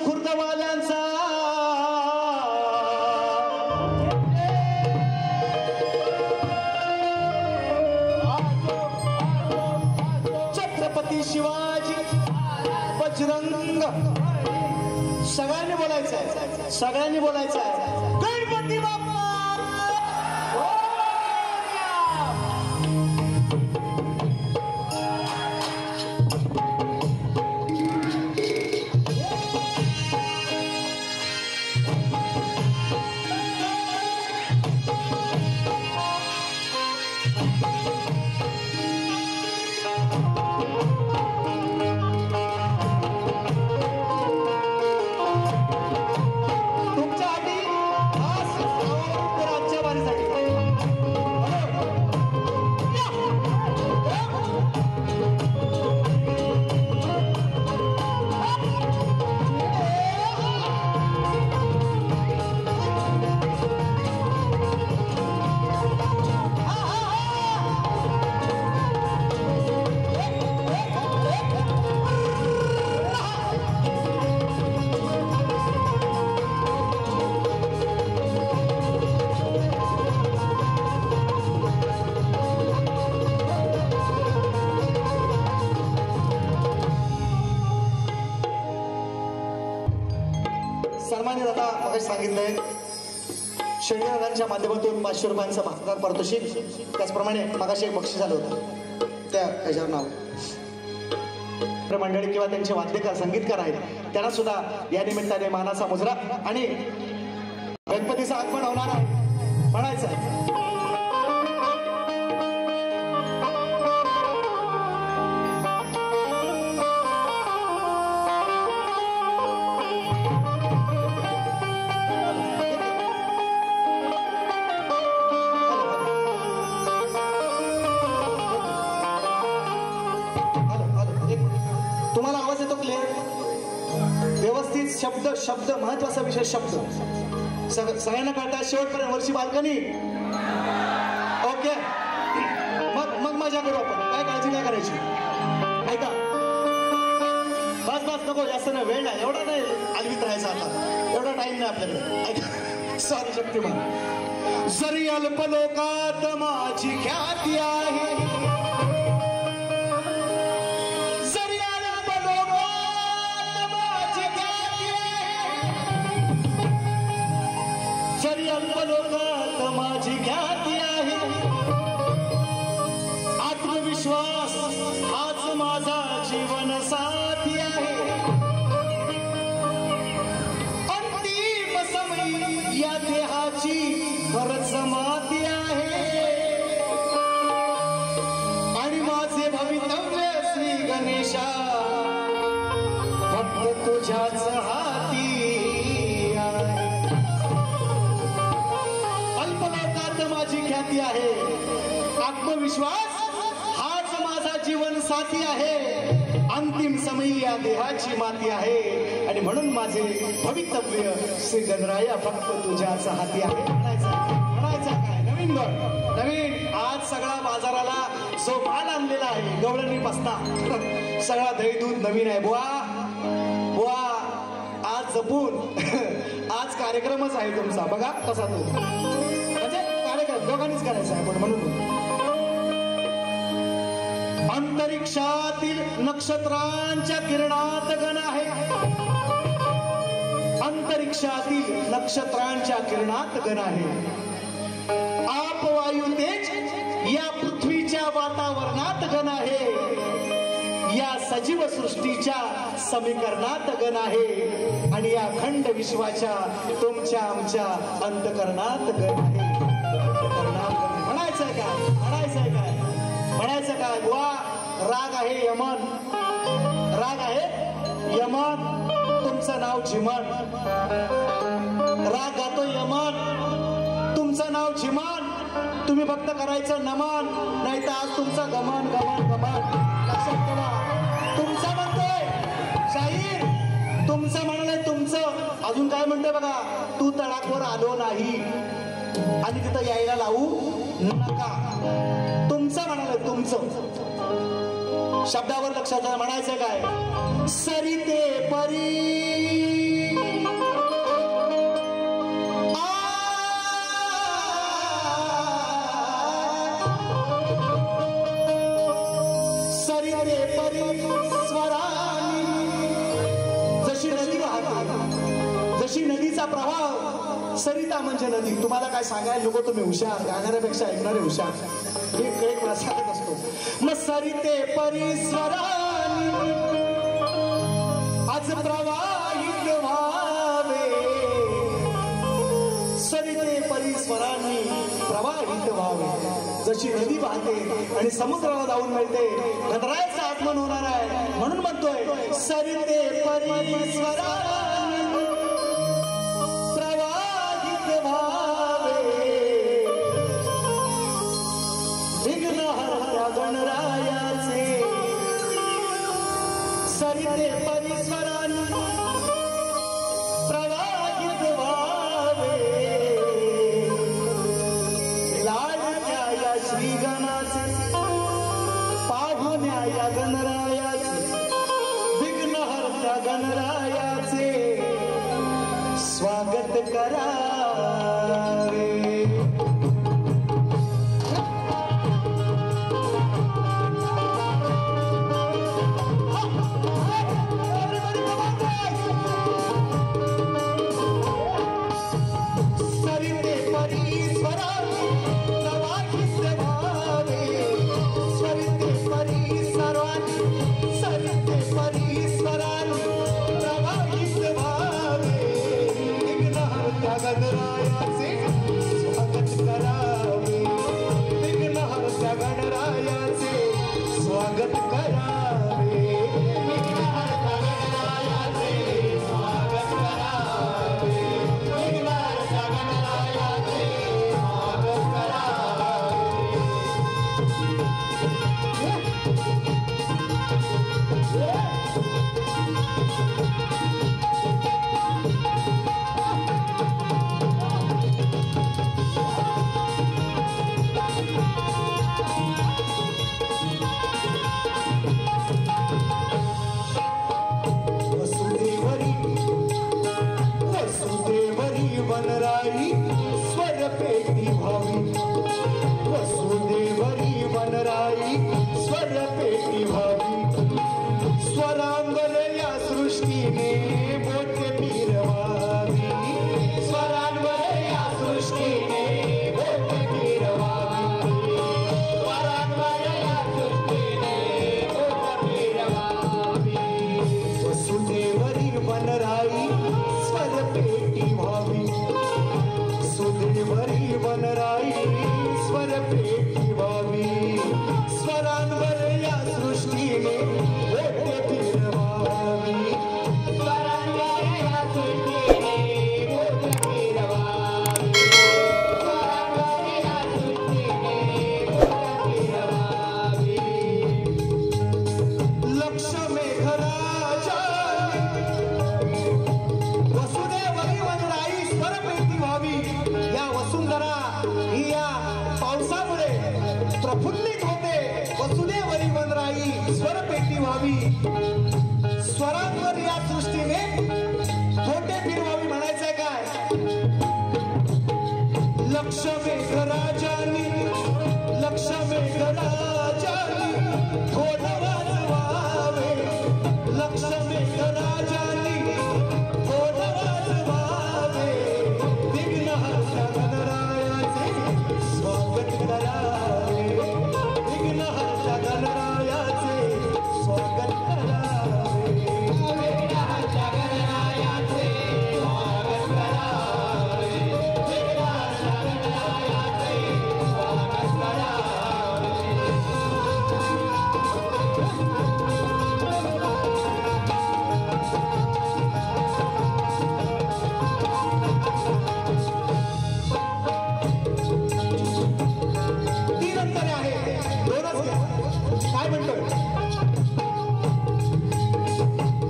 खुर्दवाल्यांचा छत्रपती शिवाजी बजरंग सगळ्यांनी बोलायचं आहे, सगळ्यांनी बोलायचं आहे गणपती बाप्पा। सन्मानित आता सांगितलंय शेळीदारांच्या माध्यमातून 500 रुपयांचं भागदार पारितोषिक, त्याचप्रमाणे मागाशी एक बक्षीस झालं होतं त्या ह्याच्यावर नाव मंडळी किंवा त्यांचे वाद्यकार संगीतकार आहेत त्यांना सुद्धा या निमित्ताने मानाचा मुजरा आणि गणपतीचं आगमन होणार आहे म्हणायचं आहे। तुम्हाला आवाज येतो क्लिअर व्यवस्थित शब्द शब्द महत्वाचा विषय शब्द सगळ्यांना कळतात शेवटपर्यंत वरची बाल्कनी ओके मग मग मजा करू आपण काय काळजी नाही करायची ऐका बस बस नको जास्त नाही वेळ नाही एवढा नाही आलवीत राहायचा आता एवढा टाइम नाही आपल्याकडे ऐका सॉरी शक्तिमान जरी अल्प लोकात माझी ख्याती आहे माझी ख्याती आहे आत्मविश्वास हाच माझा जीवन साथी आहे अंतिम समयी या देहाची खरंच समाधी आहे आणि माझे भवितव्य श्री गणेशा फक्त तुझ्याच हाती आहे माझी ख्याती आहे आत्मविश्वास हाच माझा जीवन साथी आहे अंतिम समयी या देहाची माती आहे आणि म्हणून माझे भवितव्य श्री गणराया फक्त तुझ्याच हाती आहे म्हणायचं काय नवीन नवीन आज सगळा बाजाराला जो माल आणलेला आहे गवळणी पस्ता सगळा दही दूध नवीन आहे बुवा बुवा आज जपून आज कार्यक्रमच आहे तुमचा बघा कसा तो म्हणजे दोघांनीच करायचं आहे पण म्हणून अंतरिक्षातील नक्षत्रांच्या किरणात गण आहे अंतरिक्षातील नक्षत्रांच्या किरणात गण आहे आप वायू तेज या पृथ्वीच्या वातावरणात गण आहे या सजीव सृष्टीच्या समीकरणात गण आहे आणि या खंड विश्वाच्या तुमच्या आमच्या अंतकरणात गण आहे म्हणायचंय काय म्हणायचंय काय म्हणायचं काय बुवा राग आहे यमन राग आहे यमन तुमचं नाव झिमन राग गातो यमन तुमचं नाव झिमन तुम्ही फक्त करायचं नमन नाही तर आज तुमचं गमन गमन गमन लक्षात ठेवा तुमचं म्हणतोय शाहीर तुमचं म्हणलंय तुमचं अजून काय म्हणतोय बघा तू तडाखवर आलो नाही आणि तिथं यायला लावू नका तुमचं म्हणाल तुमचं शब्दावर लक्षात म्हणायचं काय सरिते परी नदीचा प्रवाह सरिता म्हणजे नदी. तुम्हाला काय सांगायला नको, तुम्ही हुशार, गाणाऱ्यापेक्षा ऐकणारे हुशार. एक वेळा सांगत असतो. मग सरिते परिस्वरानी आज प्रवाहित व्हावे, सरिते परिस्वरानी प्रवाहित व्हावे. जशी नदी वाहते आणि समुद्राला जाऊन मिळते, गणरायाचं आगमन होणार आहे म्हणून म्हणतोय सरिते परिस्वरानी प्रवाहित व्हावे, विघ्नहर्त्या गणरायाचे. सरिते परिस्वरानी प्रवाहित व्हावे, लाडक्या या श्री गणाचे, पाहुण्या या गणरायाचे, विघ्नहर्त्या गणरायाचे स्वागत करावे. सरिते परिस्वरानी प्रवाहित व्हावे, सरिते परिस्वरानी, सरिते परिस्वरानी प्रवाहित व्हावे, विघ्नहर्त्या गणरायाचे स्वागत करावे, विघ्नहर्त्या गणरायाचे स्वागत करावे, विघ्नहर्त्या गणरायाचे स्वागत करावे, विघ्नहर्त्या गणरायाचे स्वागत वसुदेवरी वसुदेवरी वनराई स्वरपेटी व्हावी, वसुदेवरी वनराई स्वरपेटी व्हावी, स्वरांवर या सृष्टीने बोटे फिरवावी, स्वरांवर या सृष्टीने बोटे फिरवावी, स्वरांवर या सृष्टीने बोटे फिरवावी, वसुदेवरी वनराई स्वरपेटी व्हावी, वसुदेवरी वनराई स्वरपेटी व्हावी, स्वरांवर या सृष्टीने बोटे फिरवावी, स्वरांवर या सृष्टीने बोटे फिरवावी, स्वरांवर या सृष्टीने बोटे फिरवावी. लक्ष मेघराजाने वसुदेवरी वनराई स्वरपेटी व्हावी. या वसुंधरा ही या पावसामुळे प्रफुल्लित होते. वसुदेवरी वनराई स्वरपेटी व्हावी, स्वरांवर या सृष्टीने बोटे फिरवावी. म्हणायचंय काय? लक्ष मेघराजानी, लक्ष मेघराजानी ढोल वाजवावे, लक्ष मेघराजानी ढोल वाजवावे, विघ्नहर्त्या गणरायाचे स्वागत करावे, विघ्नहर्त्या गणरायाचे स्वागत करावे, विघ्नहर्त्या गणरायाचे स्वागत करावे, विघ्नहर्त्या गणरायाचे स्वागत करावे. तीन अंतरे आहेत, दोनच घ्या. काय म्हणतोय?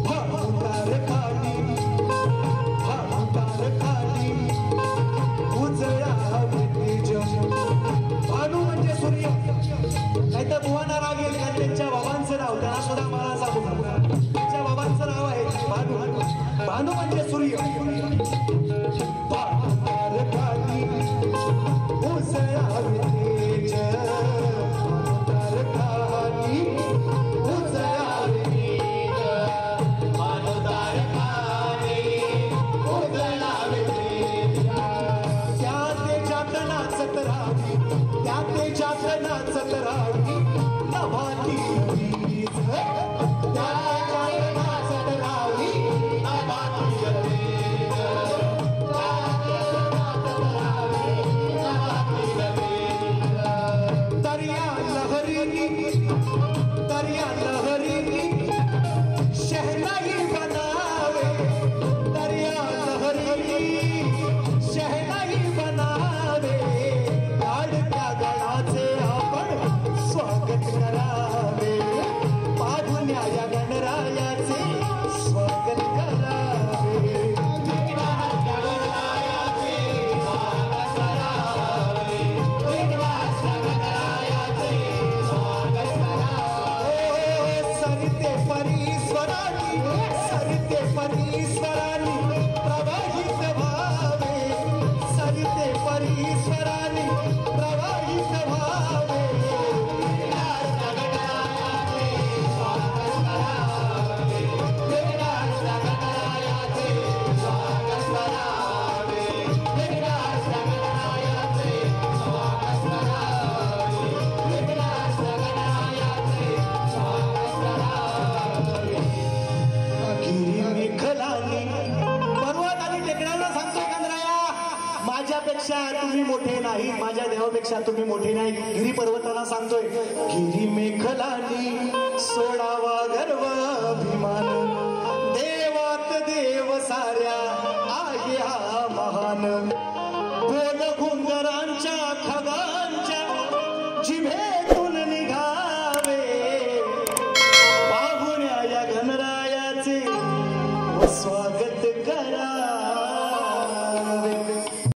भावतार खाली, भावतार खाली उजळावे तेज. भानू म्हणजे सूर्य, नाहीतर बुवांना राग येईल कारण त्यांच्या बाबांचं नाव, त्यांना सुद्धा मला सांगू नका. त्यांच्या बाबांचं नाव आहे भानू. भानू म्हणजे सूर्य. भावतार खाली उजळावे तेज, भावतार खाली उजळावे तेज, भावतार खाली उजळावे त्याच्यात नाचत राहावी नभाती वीज त्याच्यात नाचत राहावी नभाती वीज दर्या लहरीनी शहनाई बनावे दर्या लहरीनी शहनाई बनावे लाडक्या गणाचे आपण स्वागत करावे पाहुण्या या गणरायाचे स्वागत करावे सरिते परीश्वरानी प्रवाहित व्हावे सरिते परीश्वरानी प्रवाहित व्हावे पर्वत आणि टेकड्यांना सांगतोय गणराया माझ्यापेक्षा तुम्ही मोठे नाही माझ्या देवापेक्षा तुम्ही मोठे नाही गिरी पर्वताला सांगतोय गिरी मेखलानी सोडावा गर्व अभिमान देवात देव साऱ्या आहे हा महान बोल घुंगरांच्या खगांच्या जिभेत